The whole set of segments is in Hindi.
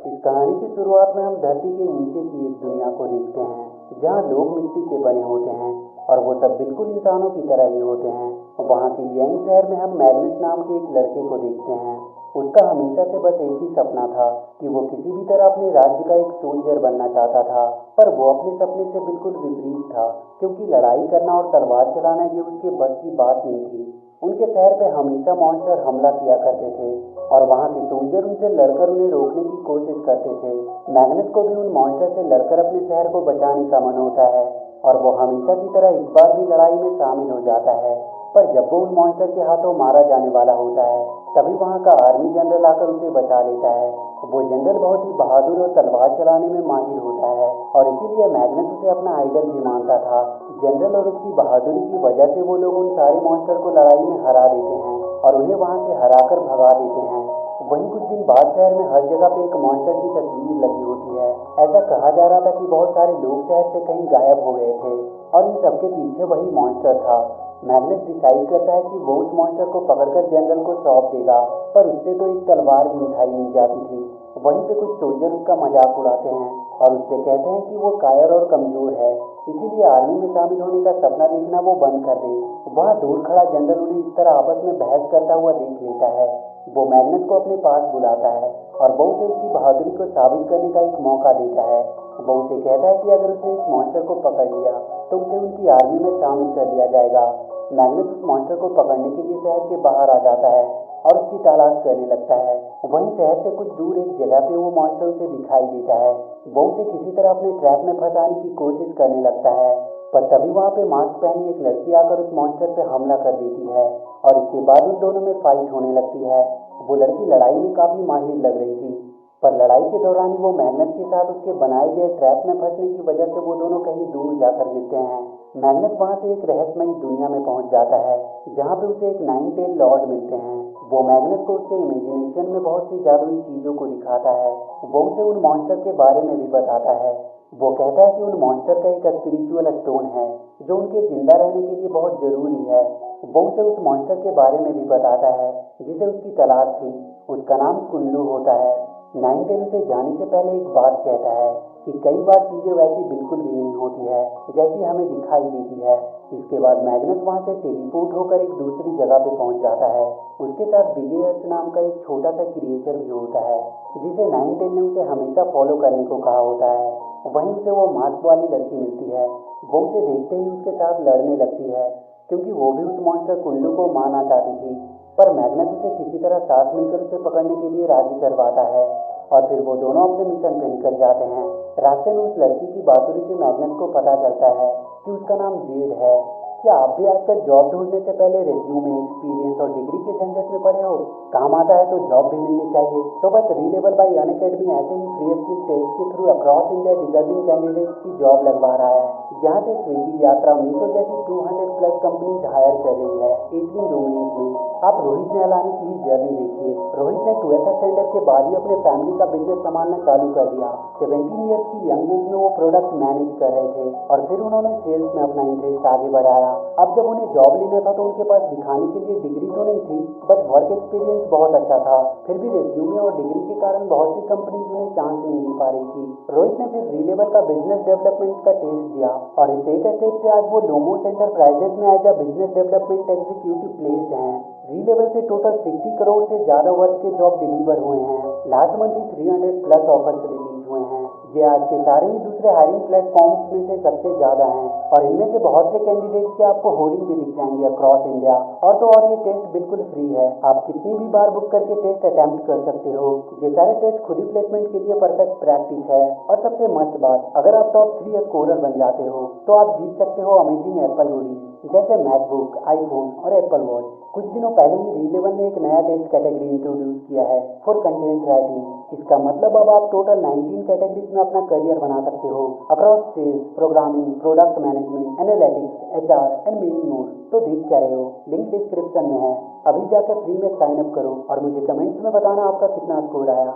इस कहानी की शुरुआत में हम धरती के नीचे की एक दुनिया को देखते हैं जहाँ लोग मिट्टी के बने होते हैं और वो सब बिल्कुल इंसानों की तरह ही होते हैं। वहाँ के यंग शहर में हम मैग्नस नाम के एक लड़के को देखते हैं। उसका हमेशा से बस एक ही सपना था कि वो किसी भी तरह अपने राज्य का एक सोल्जर बनना चाहता था, पर वो अपने सपने से बिल्कुल विपरीत था, क्योंकि लड़ाई करना और तलवार चलाना ये उसके बस की बात नहीं थी। उनके शहर पे हमेशा मॉन्स्टर हमला किया करते थे और वहाँ के सोल्जर उनसे लड़कर उन्हें रोकने की कोशिश करते थे। मैग्नस को भी उन मॉन्स्टर से लड़कर अपने शहर को बचाने का मन होता है और वो हमेशा की तरह इस बार भी लड़ाई में शामिल हो जाता है। पर जब वो उन मॉन्स्टर के हाथों मारा जाने वाला होता है, तभी वहाँ का आर्मी जनरल आकर उसे बचा लेता है। वो जनरल बहुत ही बहादुर और तलवार चलाने में माहिर होता है और इसीलिए मैग्नस उसे अपना आइडल भी मानता था। जनरल और उसकी बहादुरी की वजह से वो लोग उन सारे मॉन्स्टर को लड़ाई में हरा देते हैं और उन्हें वहाँ से हराकर भगा देते हैं। वहीं कुछ दिन बाद शहर में हर जगह पे एक मॉन्स्टर की तस्वीर लगी होती है। ऐसा कहा जा रहा था कि बहुत सारे लोग शहर से कहीं गायब हो गए थे और इन सबके पीछे वही मॉन्स्टर था। मैग्नस डिसाइड करता है कि वो उस मॉन्स्टर को पकड़कर जनरल को सौंप देगा, पर उससे तो एक तलवार भी उठाई नहीं जाती थी। वहीं पे कुछ सोल्जर उसका मजाक उड़ाते हैं और उससे कहते हैं कि वो कायर और कमजोर है, इसीलिए आर्मी में शामिल होने का सपना देखना वो बंद कर दे। वहाँ दूर खड़ा जनरल उन्हें इस तरह आपस में बहस करता हुआ देख लेता है। वो मैग्नस को अपने पास बुलाता है और वो उसे उसकी बहादुरी को साबित करने का एक मौका देता है। वो उसे कहता है कि अगर उसने इस मॉन्स्टर को पकड़ लिया तो उसे उनकी आर्मी में शामिल कर लिया जाएगा। मैग्नस उस मॉन्स्टर को पकड़ने के लिए शहर के बाहर आ जाता है और उसकी तलाश करने लगता है। वहीं शहर से कुछ दूर एक जगह पे वो मॉन्स्टर उसे दिखाई देता है। वो उसे किसी तरह अपने ट्रैप में फंसाने की कोशिश करने लगता है, पर तभी वहाँ पे मास्क पहनी एक लड़की आकर उस मॉन्स्टर पे हमला कर देती है और इसके बाद उन दोनों में फाइट होने लगती है। वो लड़की लड़ाई में काफी माहिर लग रही थी, पर लड़ाई के दौरान ही वो मैग्नस के साथ उसके बनाए गए ट्रैप में फंसने की वजह से वो दोनों कहीं दूर जाकर गिरते हैं। मैग्नस वहाँ से एक रहस्यमयी दुनिया में पहुंच जाता है जहाँ पे उसे एक नाइन टेल लॉर्ड मिलते हैं। वो मैग्नस को उसके इमेजिनेशन में बहुत सी जादुई चीजों को दिखाता है। वो उसे उन मॉन्स्टर के बारे में भी बताता है। वो कहता है कि उन मॉन्स्टर का एक स्पिरिचुअल स्टोन है जो उनके जिंदा रहने के लिए बहुत जरूरी है। वो उसे उस मॉन्स्टर के बारे में भी बताता है जिसे उसकी तलाश थी। उसका नाम कुल्लू होता है। नाइन टेल उसे जाने से पहले एक बात कहता है कि कई बार चीजें वैसी बिल्कुल भी नहीं होती है जैसी हमें दिखाई देती है। इसके बाद मैग्नस वहाँ से टेलीपोर्ट होकर एक दूसरी जगह पे पहुंच जाता है। उसके साथ बिगेयर्स नाम का एक छोटा सा क्रिएचर भी होता है जिसे नाइन टेल ने उसे हमेशा फॉलो करने को कहा होता है। वहीं से वो मास्क वाली लड़की मिलती है। वो उसे देखते ही उसके साथ लड़ने लगती है क्योंकि वो भी उस मॉन्स्टर कुल्लू को मारना चाहती थी, पर मैग्नस उसे किसी तरह साथ मिलकर उसे पकड़ने के लिए राजी करवाता है और फिर वो दोनों अपने मिशन पे निकल जाते हैं। रास्ते में उस लड़की की बातुरी से मैग्नस को पता चलता है कि उसका नाम जेड है। क्या आप भी आजकल जॉब ढूंढने से पहले रिज्यूमे, एक्सपीरियंस और डिग्री के झंझट में पड़े हो? काम आता है तो जॉब भी मिलनी चाहिए, तो बस रीलेबल बाई अनअकैडमी ऐसे ही फ्री स्किल टेस्ट के through across India deserving candidates की जॉब लगवा रहा है। यहाँ से स्विगी, यात्रा, मीशो जैसी 200 प्लस कंपनीज हायर कर रही है 18 डोमेन्स में। आप रोहित नेहलानी की ही जर्नी देखिए। रोहित ने 12th स्टैंडर्ड के बाद ही अपने फैमिली का बिजनेस संभालना चालू कर दिया। 17 ईयर्स की यंग एज में वो प्रोडक्ट मैनेज कर रहे थे और फिर उन्होंने सेल्स में अपना इंटरेस्ट आगे बढ़ाया। अब जब उन्हें जॉब लेना था तो उनके पास दिखाने के लिए डिग्री तो नहीं थी, बट वर्क एक्सपीरियंस बहुत अच्छा था। फिर भी रिज्यूमे और डिग्री के कारण बहुत सी कंपनीज उन्हें चांस नहीं दे पा रही थी। रोहित ने फिर रीलेबल का बिजनेस डेवलपमेंट का टेस्ट दिया और इस एक स्टेप से आज वो लोमोस एंटरप्राइजेज में as a business development executive placed हैं। रीलेबल से टोटल 60 करोड़ से ज्यादा वर्थ के जॉब डिलीवर हुए हैं। लास्ट मंथ ही 300 प्लस ऑफर्स रिलीज हुए हैं। ये आज के सारे ही दूसरे हायरिंग प्लेटफॉर्म्स में से सबसे ज्यादा हैं और इनमें से बहुत से कैंडिडेट्स के आपको होर्डिंग भी दिख जाएंगे अक्रॉस इंडिया। और ये टेस्ट बिल्कुल फ्री है। आप कितनी भी बार बुक करके टेस्ट अटेम्प्ट कर सकते हो। ये सारे टेस्ट खुद ही प्लेसमेंट के लिए परफेक्ट प्रैक्टिस है। और सबसे मस्त बात, अगर आप टॉप 3 स्कोरर बन जाते हो तो आप जीत सकते हो अमेजिंग एप्पल गुडीज जैसे मैकबुक, आईफोन और एप्पल वॉच। कुछ दिनों पहले ही रीलेबल ने एक नया टेस्ट कैटेगरी इंट्रोड्यूस किया है फॉर कंटेंट राइटिंग। इसका मतलब अब आप टोटल 19 कैटेगरीज में अपना करियर बना सकते हो across sales, programming, product management, analytics, HR and many more. तो देख क्या रहे हो, लिंक डिस्क्रिप्शन में है। अभी जाकर फ्री में साइन अप करो और मुझे कमेंट्स में बताना आपका कितना स्कोर आया।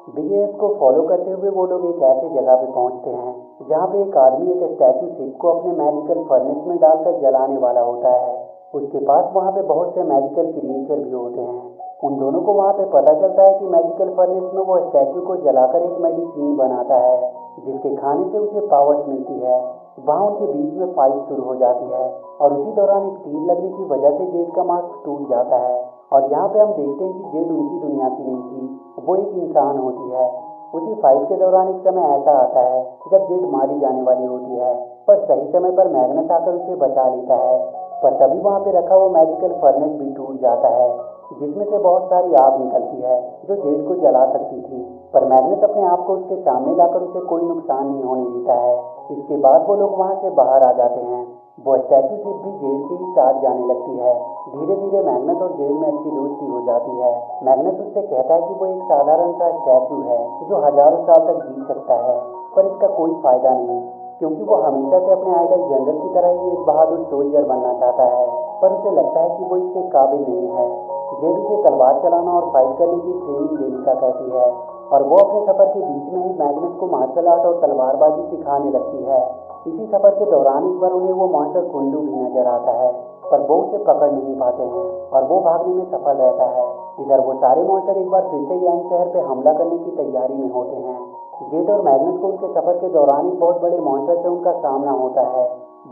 बीएएस को फॉलो करते हुए वो लोग एक ऐसे जगह पे पहुंचते हैं जहाँ पे एक आदमी एक स्टैचू शिप को अपने मैजिकल फर्नेस में डालकर जलाने वाला होता है। उसके पास वहाँ पे बहुत से मैजिकल क्रिएचर भी होते हैं। उन दोनों को वहाँ पे पता चलता है कि मैजिकल फर्नेस में वो स्टैचू को जलाकर एक मेडिसिन बनाता है जिसके खाने से उसे पावर्स मिलती है। वहाँ उनके बीच में फाइट शुरू हो जाती है और उसी दौरान एक तीर लगने की वजह से जेड का मास्क टूट जाता है। और यहाँ पे हम देखते हैं कि जेड उनकी दुनिया की नहीं थी, वो एक इंसान होती है। उसी फाइट के दौरान एक समय ऐसा आता है जब जेड मारी जाने वाली होती है, पर सही समय पर मैग्नस आकर उसे बचा लेता है। पर तभी वहाँ पे रखा वो मैजिकल फर्नेस भी टूट जाता है जिसमें से बहुत सारी आग निकलती है जो जेड को जला सकती थी। पर मैग्नस अपने आप को उसके सामने लाकर उसे कोई नुकसान नहीं होने देता है। इसके बाद वो लोग वहाँ से बाहर आ जाते हैं। वो स्टैचू शिप भी जेड के ही साथ जाने लगती है। धीरे धीरे मैग्नस और जेड में अच्छी दोस्ती हो जाती है। मैग्नस उससे कहता है कि वो एक साधारण सा स्टैचू है जो हजारों साल तक जी सकता है, पर इसका कोई फायदा नहीं क्योंकि वो हमेशा से अपने आइडल जनरल की तरह ही एक बहादुर सोल्जर बनना चाहता है, पर उसे लगता है कि वो इसके काबिल नहीं है। जेड उसे तलवार चलाना और फाइट करने की ट्रेनिंग देने का कहती है और वो अपने सफर के बीच में ही मैग्नस को मार्शल आर्ट और तलवारबाजी सिखाने लगती है। इसी सफर के दौरान एक बार उन्हें वो मॉन्स्टर कुल्लू भी नजर आता है, पर वो उसे पकड़ नहीं पाते हैं और वो भागने में सफल रहता है। इधर वो सारे मॉन्स्टर एक बार फिर से यांग शहर पे हमला करने की तैयारी में होते हैं। जेड और मैग्नस को उनके सफर के दौरान एक बहुत बड़े मॉन्स्टर से उनका सामना होता है।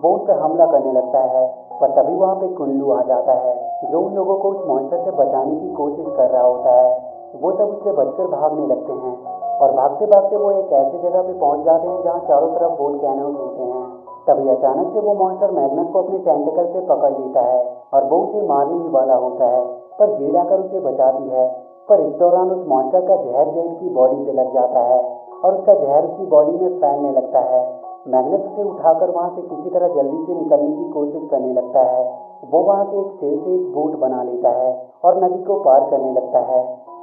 वो उन पे हमला करने लगता है, पर तभी वहाँ पे कुल्लू आ जाता है जो उन लोगों को उस मॉन्स्टर से बचाने की कोशिश कर रहा होता है। वो सब उससे बचकर भागने लगते हैं और भागते भागते वो एक ऐसी जगह पे पहुंच जाते हैं जहाँ चारों तरफ वोल्केनोज होते हैं। तभी अचानक से वो मॉन्स्टर मैग्नस को अपने टेंटिकल से पकड़ लेता है और वो उसे मारने ही वाला होता है, पर जेड आकर उसे बचाती है। पर इस दौरान उस मॉन्स्टर का जहर जेड की बॉडी पे लग जाता है और उसका जहर उसकी बॉडी में फैलने लगता है। मैग्नस उसे उठाकर वहाँ से किसी तरह जल्दी से निकलने की कोशिश करने लगता है। वो वहाँ के एक सेल से एक बोट बना लेता है और नदी को पार करने लगता है।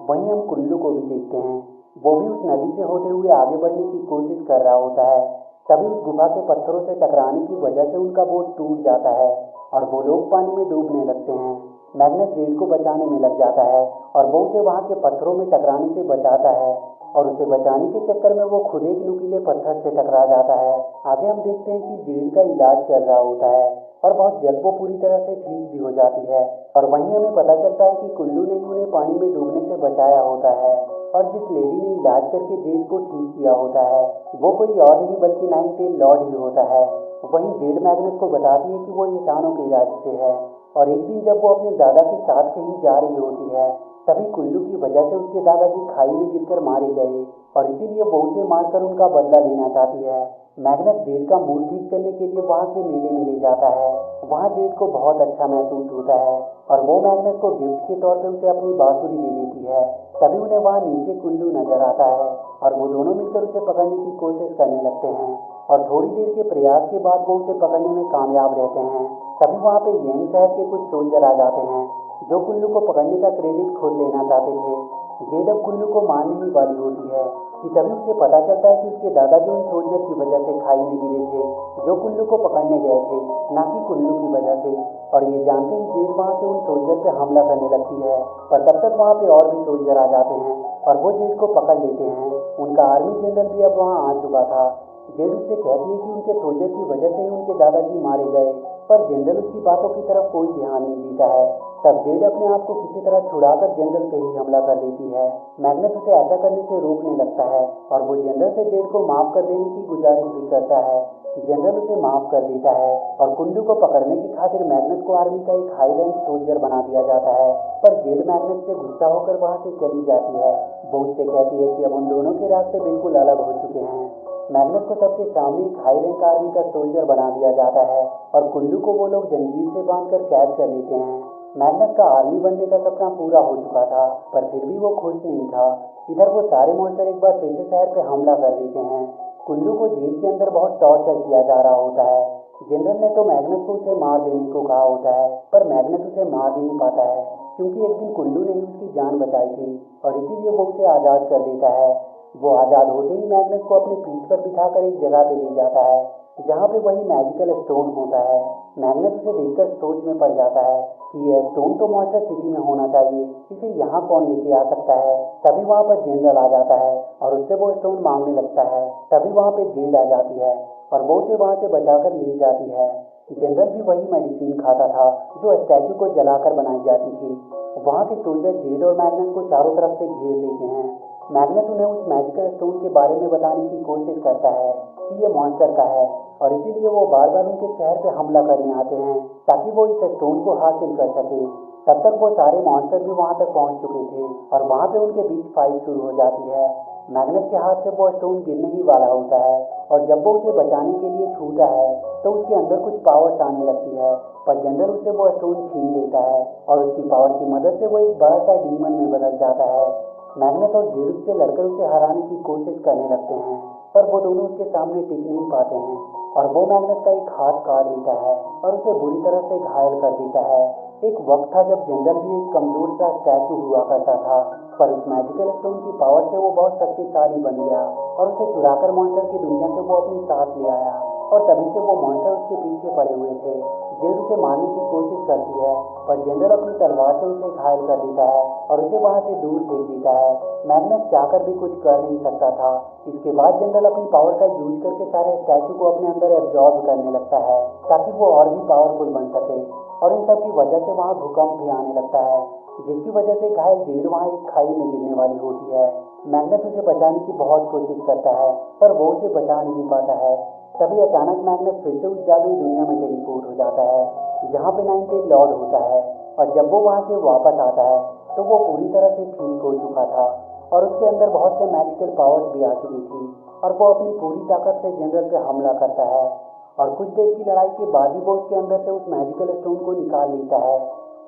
वहीं हम कुल्लू को भी देखते हैं, वो भी उस नदी से होते हुए आगे बढ़ने की कोशिश कर रहा होता है। तभी उस गुफा के पत्थरों से टकराने की वजह से उनका बोट टूट जाता है और वो लोग पानी में डूबने लगते हैं। मैग्नस जेड को बचाने में लग जाता है और वो उसे वहाँ के पत्थरों में टकराने से बचाता है और उसे बचाने के चक्कर में वो खुद एक नुकीले पत्थर से टकरा जाता है। आगे हम देखते हैं कि जेड का इलाज चल रहा होता है और बहुत जल्द वो पूरी तरह से ठीक भी हो जाती है। और वहीं हमें पता चलता है कि कुल्लू ने ही उन्हें पानी में डूबने से बचाया होता है और जिस लेडी ने इलाज करके जेड को ठीक किया होता है वो कोई और नहीं बल्कि नाइन टेल लॉर्ड ही होता है। वहीं जेड मैग्नस को बताती है कि वो इंसानों के इलाज से है और एक दिन जब वो अपने दादा के साथ कहीं जा रही होती है तभी कुल्लू की वजह से उसके दादाजी खाई में गिरकर मारे गए और इसीलिए वो उसे मारकर उनका बदला लेना चाहती है। मैग्नस जेड का मूड ठीक करने के लिए वहाँ के मेले में ले जाता है। वहाँ जेड को बहुत अच्छा महसूस होता है और वो मैग्नस को गिफ्ट के तौर पे उसे अपनी बांसुरी दे देती है। तभी उन्हें वहाँ नीचे कुल्लू नजर आता है और वो दोनों मिलकर उसे पकड़ने की कोशिश करने लगते हैं और थोड़ी देर के प्रयास के बाद वो उसे पकड़ने में कामयाब रहते हैं। तभी वहाँ पे यांग शहर के कुछ सोल्जर आ जाते हैं जो कुल्लू को पकड़ने का क्रेडिट खुद लेना चाहते थे। जेड अब कुल्लू को मारने ही वाली होती है कि तभी उसे पता चलता है कि उसके दादाजी उन सोल्जर की वजह से खाई में गिरे थे जो कुल्लू को पकड़ने गए थे, ना कि कुल्लू की वजह से। और ये जानते ही जेड वहाँ से उन सोल्जर पे हमला करने लगती है, पर तब तक वहाँ पे और भी सोल्जर आ जाते हैं और वो जेड को पकड़ लेते हैं। उनका आर्मी जनरल भी अब वहाँ आ चुका था। जेड उससे कहती है कि उनके सोल्जर की वजह से ही उनके दादाजी मारे गए, पर जनरल उसकी बातों की तरफ कोई ध्यान नहीं देता है। तब जेड अपने आप को किसी तरह छुड़ाकर जनरल पे ही हमला कर देती है। मैग्नस उसे ऐसा करने से रोकने लगता है और वो जनरल से जेड को माफ कर देने की गुजारिश भी करता है। जनरल उसे माफ कर देता है और कुल्लू को पकड़ने की खातिर मैग्नस को आर्मी का एक हाई रैंक सोल्जर बना दिया जाता है। पर जेड मैग्नस से गुस्सा होकर वहाँ से चली जाती है। वो उससे कहती है कि अब उन दोनों के रास्ते बिल्कुल अलग हो चुके हैं। मैग्नस को सबके सामने एक हाई रैंक आर्मी का सोल्जर बना दिया जाता है और कुल्लू को वो लोग जंजीर से बांधकर कैद कर लेते हैं। मैग्नस का आर्मी बनने का सपना पूरा हो चुका था, पर फिर भी वो खुश नहीं था। इधर वो सारे मॉन्स्टर एक बार फिर से शहर पे हमला कर देते हैं। कुल्लू को जेल के अंदर बहुत टॉर्चर किया जा रहा होता है। जनरल ने तो मैग्नस को उसे मार देने को कहा होता है, पर मैग्नस उसे मार नहीं पाता है क्योंकि एक दिन कुल्लू ने ही उसकी जान बचाई थी और इसीलिए वो उसे आज़ाद कर देता है। वो आज़ाद होते ही मैग्नस को अपनी पीठ पर बिठाकर एक जगह पे ले जाता है जहाँ पे वही मैजिकल स्टोन होता है। मैग्नस उसे देखकर सोच में पड़ जाता है कि यह स्टोन तो मॉन्स्टर सिटी में होना चाहिए, इसे यहाँ कौन लेके आ सकता है। तभी वहाँ पर जनरल आ जाता है और उससे वो स्टोन मांगने लगता है। तभी वहाँ पे जेड आ जाती है और वो उसे वहाँ से बचाकर ले जाती है। जनरल भी वही मेडिसिन खाता था जो स्टैचू को जलाकर बनाई जाती थी। वहाँ के सोल्जर जेड और मैग्नस को चारों तरफ से घेर लेते हैं। मैग्नस उन्हें उस मैजिकल स्टोन के बारे में बताने की कोशिश करता है कि ये मॉन्स्टर का है और इसीलिए वो बार बार उनके शहर पे हमला करने आते हैं ताकि वो इस स्टोन को हासिल कर सके। तब तक वो सारे मॉन्स्टर भी वहाँ तक पहुँच चुके थे और वहाँ पे उनके बीच फाइट शुरू हो जाती है। मैग्नस के हाथ से वो स्टोन गिरने ही वाला होता है और जब वो उसे बचाने के लिए छूता है तो उसके अंदर कुछ पावर्स आने लगती है, पर जनरल उसे वो स्टोन छीन लेता है और उसकी पावर की मदद से वो एक बड़ा सा डीमन में बदल जाता है। मैग्नस और जेड उससे लड़कर उसे हराने की कोशिश करने लगते हैं, पर वो दोनों उसके सामने टिक नहीं पाते हैं और वो मैग्नस का एक हाथ काट देता है और उसे बुरी तरह से घायल कर देता है। एक वक्त था जब जनरल भी एक कमजोर सा स्टैचू हुआ करता था, पर उस मैजिकल स्टोन की पावर से वो बहुत शक्तिशाली बन गया और उसे चुराकर मॉन्स्टर की दुनिया से वो अपने साथ ले आया और तभी से वो मॉन्स्टर उसके पीछे पड़े हुए थे। जेड उसे मारने की कोशिश करती है, पर जनरल अपनी तलवार से उसे घायल कर देता है और उसे वहां से दूर फेंक देता है। मैग्नस चाहकर भी कुछ कर नहीं सकता था। इसके बाद जनरल अपनी पावर का यूज करके सारे स्टैचू को अपने अंदर एब्जॉर्ब करने लगता है ताकि वो और भी पावरफुल बन सके और इन सब की वजह से वहाँ भूकंप भी आने लगता है, जिसकी वजह से घायल जेड वहाँ एक खाई में गिरने वाली होती है। मैग्नस उसे बचाने की बहुत कोशिश करता है, पर वो उसे बचा नहीं पाता है। तभी अचानक मैग्नस फिर से उस जादुई दुनिया में टेलीपोर्ट हो जाता है जहाँ पे 90 लॉर्ड होता है और जब वो वहाँ से वापस आता है तो वो पूरी तरह से ठीक हो चुका था और उसके अंदर बहुत से मैजिकल पावर्स भी आ चुकी थी और वो अपनी पूरी ताकत से जनरल पे हमला करता है और कुछ देर की लड़ाई के बाद ही वो उसके अंदर से उस मैजिकल स्टोन को निकाल लेता है।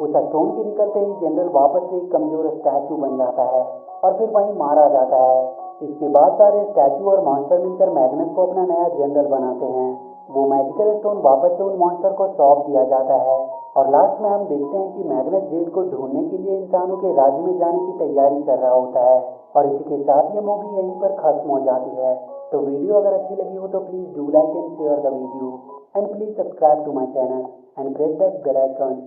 उस स्टोन के निकलते ही जनरल वापस से एक कमजोर स्टैचू बन जाता है और फिर वहीं मारा जाता है। इसके बाद सारे स्टैचू और मॉन्स्टर मिलकर मैग्नस को अपना नया जनरल बनाते हैं। वो मैजिकल स्टोन वापस से उन मॉन्स्टर को सौंप दिया जाता है और लास्ट में हम देखते हैं कि मैग्नस जेड को ढूंढने के लिए इंसानों के राज्य में जाने की तैयारी कर रहा होता है और इसी के साथ ये मूवी यहीं पर खत्म हो जाती है। तो वीडियो अगर अच्छी लगी हो तो please do like and share the video and please subscribe to my channel and press that bell icon.